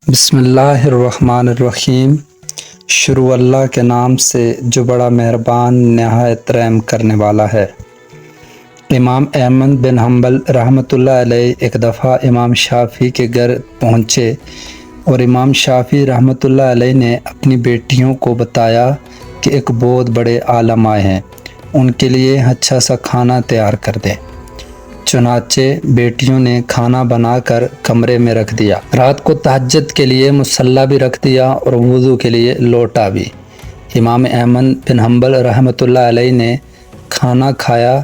بسم اللہ الرحمن الرحیم۔ شروع اللہ کے نام سے جو بڑا مہربان نہایت رحم کرنے والا ہے۔ امام احمد بن حنبل رحمۃ اللہ علیہ ایک دفعہ امام شافعی کے گھر پہنچے اور امام شافعی رحمۃ اللہ علیہ نے اپنی بیٹیوں کو بتایا کہ ایک بہت بڑے عالم آئے ہیں، ان کے لیے اچھا سا کھانا تیار کر دیں۔ چنانچہ بیٹیوں نے کھانا بنا کر کمرے میں رکھ دیا۔ رات کو تہجد کے لیے مصلی بھی رکھ دیا اور وضو کے لیے لوٹا بھی۔ امام احمد بن حنبل رحمۃ اللہ علیہ نے کھانا کھایا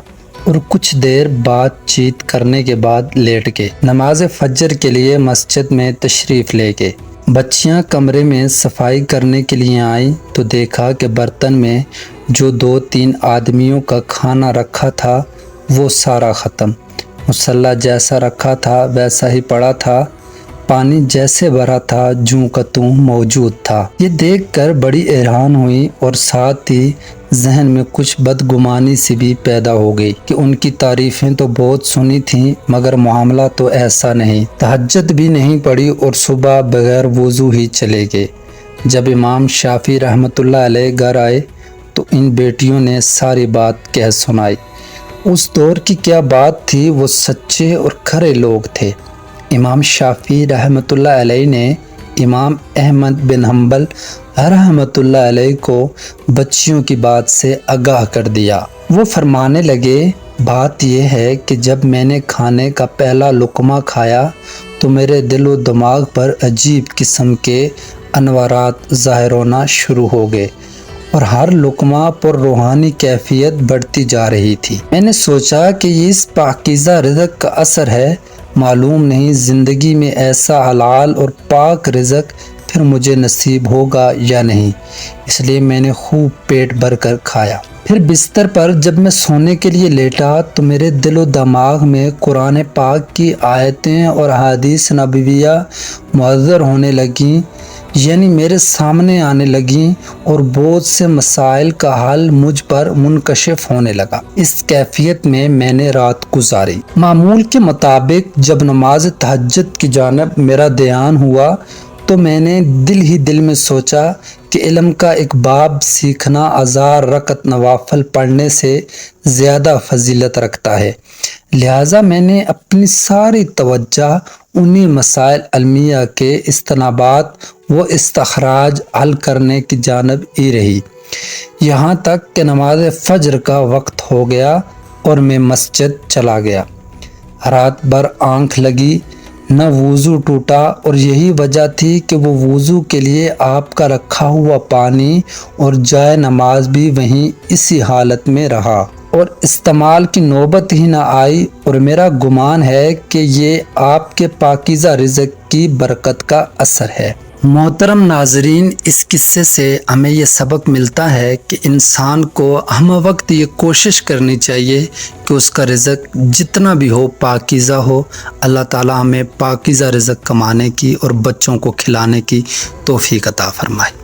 اور کچھ دیر بات چیت کرنے کے بعد لیٹ گئے۔ نماز فجر کے لیے مسجد میں تشریف لے گئے۔ بچیاں کمرے میں صفائی کرنے کے لیے آئیں تو دیکھا کہ برتن میں جو 2-3 آدمیوں کا کھانا رکھا تھا وہ سارا ختم۔ مصلی جیسا رکھا تھا ویسا ہی پڑا تھا، پانی جیسے بھرا تھا جوں کا توں موجود تھا۔ یہ دیکھ کر بڑی حیران ہوئی اور ساتھ ہی ذہن میں کچھ بدگمانی سی بھی پیدا ہو گئی کہ ان کی تعریفیں تو بہت سنی تھیں مگر معاملہ تو ایسا نہیں۔ تہجد بھی نہیں پڑی اور صبح بغیر وضو ہی چلے گئے۔ جب امام شافعی رحمۃ اللہ علیہ گھر آئے تو ان بیٹیوں نے ساری بات کہہ سنائی۔ اس دور کی کیا بات تھی، وہ سچے اور کھرے لوگ تھے۔ امام شافعی رحمۃ اللہ علیہ نے امام احمد بن حنبل رحمۃ اللہ علیہ کو بچیوں کی بات سے آگاہ کر دیا۔ وہ فرمانے لگے، بات یہ ہے کہ جب میں نے کھانے کا پہلا لقمہ کھایا تو میرے دل و دماغ پر عجیب قسم کے انوارات ظاہر ہونا شروع ہو گئے اور ہر لقمہ پر روحانی کیفیت بڑھتی جا رہی تھی۔ میں نے سوچا کہ یہ اس پاکیزہ رزق کا اثر ہے، معلوم نہیں زندگی میں ایسا حلال اور پاک رزق پھر مجھے نصیب ہوگا یا نہیں، اس لیے میں نے خوب پیٹ بھر کر کھایا۔ پھر بستر پر جب میں سونے کے لیے لیٹا تو میرے دل و دماغ میں قرآن پاک کی آیتیں اور احادیث نبویہ محضر ہونے لگیں، یعنی میرے سامنے آنے لگیں اور بہت سے مسائل کا حل مجھ پر منکشف ہونے لگا۔ اس کیفیت میں میں نے رات گزاری۔ معمول کے مطابق جب نماز تہجد کی جانب میرا دھیان ہوا تو میں نے دل ہی دل میں سوچا کہ علم کا ایک باب سیکھنا 1000 رکعت نوافل پڑھنے سے زیادہ فضیلت رکھتا ہے، لہٰذا میں نے اپنی ساری توجہ انہی مسائل علمیہ کے استنباط و استخراج حل کرنے کی جانب ہی رہی، یہاں تک کہ نماز فجر کا وقت ہو گیا اور میں مسجد چلا گیا۔ رات بھر آنکھ لگی، نہ وضو ٹوٹا اور یہی وجہ تھی کہ وہ وضو کے لیے آپ کا رکھا ہوا پانی اور جائے نماز بھی وہیں اسی حالت میں رہا اور استعمال کی نوبت ہی نہ آئی، اور میرا گمان ہے کہ یہ آپ کے پاکیزہ رزق کی برکت کا اثر ہے۔ محترم ناظرین، اس قصے سے ہمیں یہ سبق ملتا ہے کہ انسان کو ہم وقت یہ کوشش کرنی چاہیے کہ اس کا رزق جتنا بھی ہو پاکیزہ ہو۔ اللہ تعالی ہمیں پاکیزہ رزق کمانے کی اور بچوں کو کھلانے کی توفیق عطا فرمائے۔